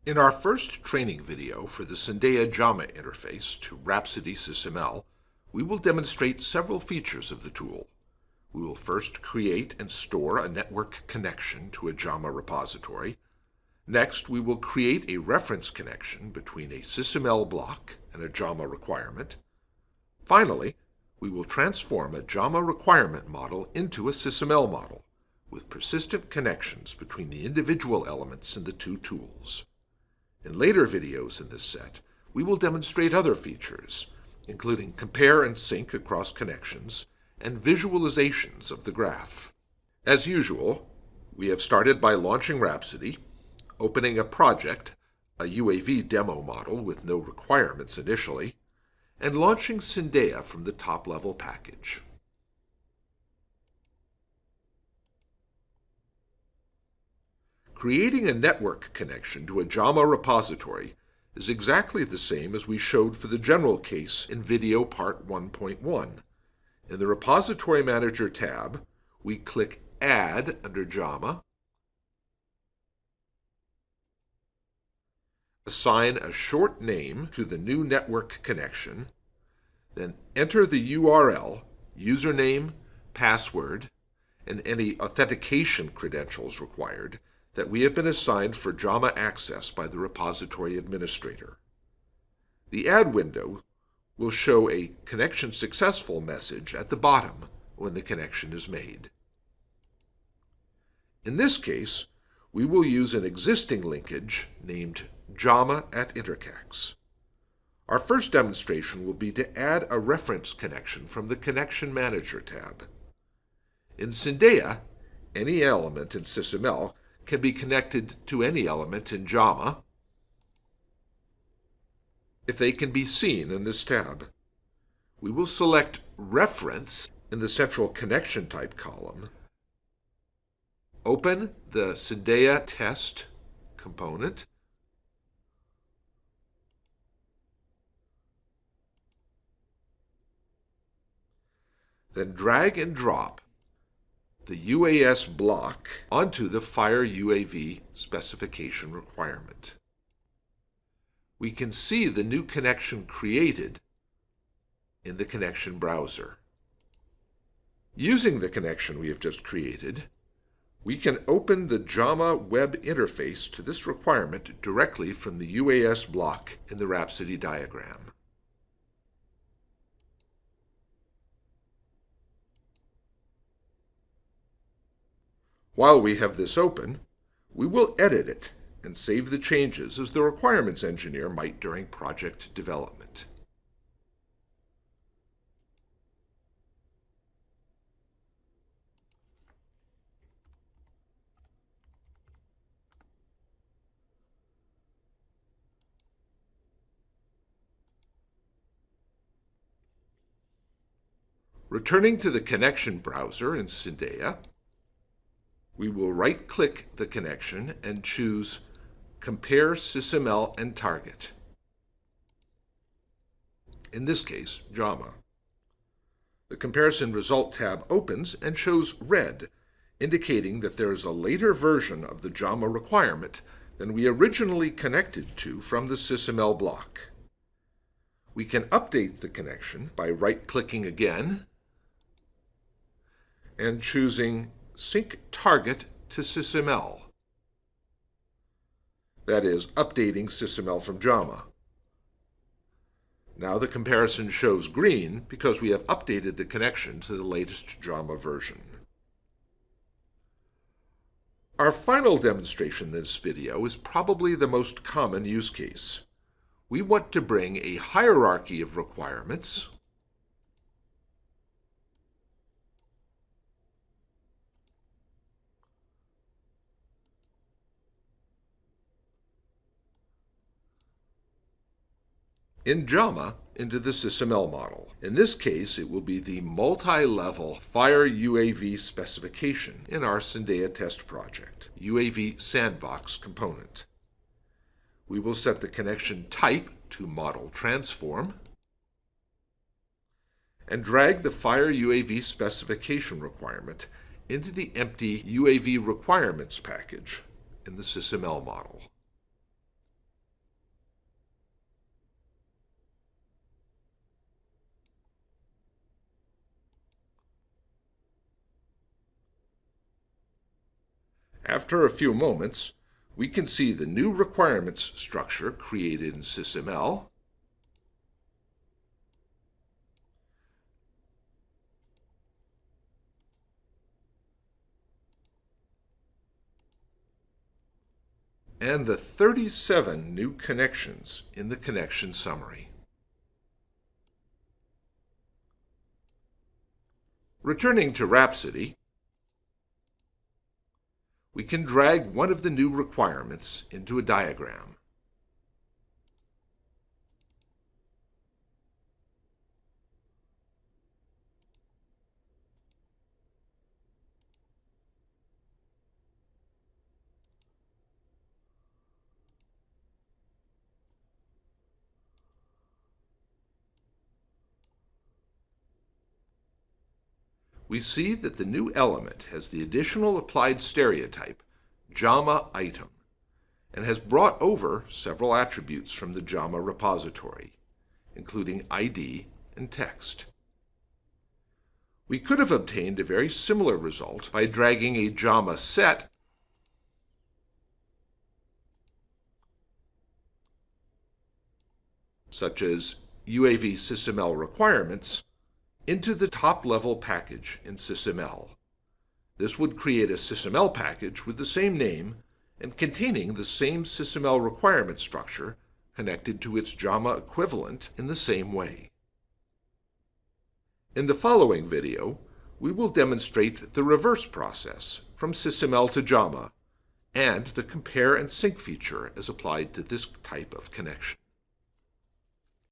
In our first training video for the Jama interface to Rhapsody SysML, we will demonstrate several features of the tool. We will first create and store a network connection to a Jama repository. Next, we will create a reference connection between a SysML block and a Jama requirement. Finally, we will transform a Jama requirement model into a SysML model, with persistent connections between the individual elements in the two tools. In later videos in this set, we will demonstrate other features, including compare and sync across connections, and visualizations of the graph. As usual, we have started by launching Rhapsody, opening a project, a UAV demo model with no requirements initially, and launching Syndeia from the top-level package. Creating a network connection to a Jama repository is exactly the same as we showed for the general case in video part 1.1. In the Repository Manager tab, we click Add under Jama, assign a short name to the new network connection, then enter the URL, username, password, and any authentication credentials required that we have been assigned for Jama access by the repository administrator. The Add window will show a Connection Successful message at the bottom when the connection is made. In this case, we will use an existing linkage named Jama at Intercax. Our first demonstration will be to add a reference connection from the Connection Manager tab. In Syndeia, any element in SysML can be connected to any element in Jama if they can be seen in this tab. We will select Reference in the Central Connection Type column, open the Syndeia test component, then drag and drop the UAS block onto the Fire UAV specification requirement. We can see the new connection created in the connection browser. Using the connection we have just created, we can open the Jama web interface to this requirement directly from the UAS block in the Rhapsody diagram. While we have this open, we will edit it and save the changes as the requirements engineer might during project development. Returning to the connection browser in Syndeia, we will right-click the connection and choose Compare SysML and Target. In this case, Jama. The Comparison Result tab opens and shows red, indicating that there is a later version of the Jama requirement than we originally connected to from the SysML block. We can update the connection by right-clicking again and choosing Sync Target to SysML. That is, updating SysML from Jama. Now the comparison shows green because we have updated the connection to the latest Jama version. Our final demonstration in this video is probably the most common use case. We want to bring a hierarchy of requirements in Jama into the SysML model. In this case, it will be the multi-level Fire UAV specification in our Syndeia test project, UAV Sandbox component. We will set the connection type to Model Transform and drag the Fire UAV specification requirement into the empty UAV requirements package in the SysML model. After a few moments, we can see the new requirements structure created in SysML and the 37 new connections in the connection summary. Returning to Rhapsody, we can drag one of the new requirements into a diagram. We see that the new element has the additional applied stereotype, Jama item, and has brought over several attributes from the Jama repository, including ID and text. We could have obtained a very similar result by dragging a Jama set such as UAV SysML requirements into the top-level package in SysML. This would create a SysML package with the same name and containing the same SysML requirement structure connected to its Jama equivalent in the same way. In the following video, we will demonstrate the reverse process from SysML to Jama and the compare and sync feature as applied to this type of connection.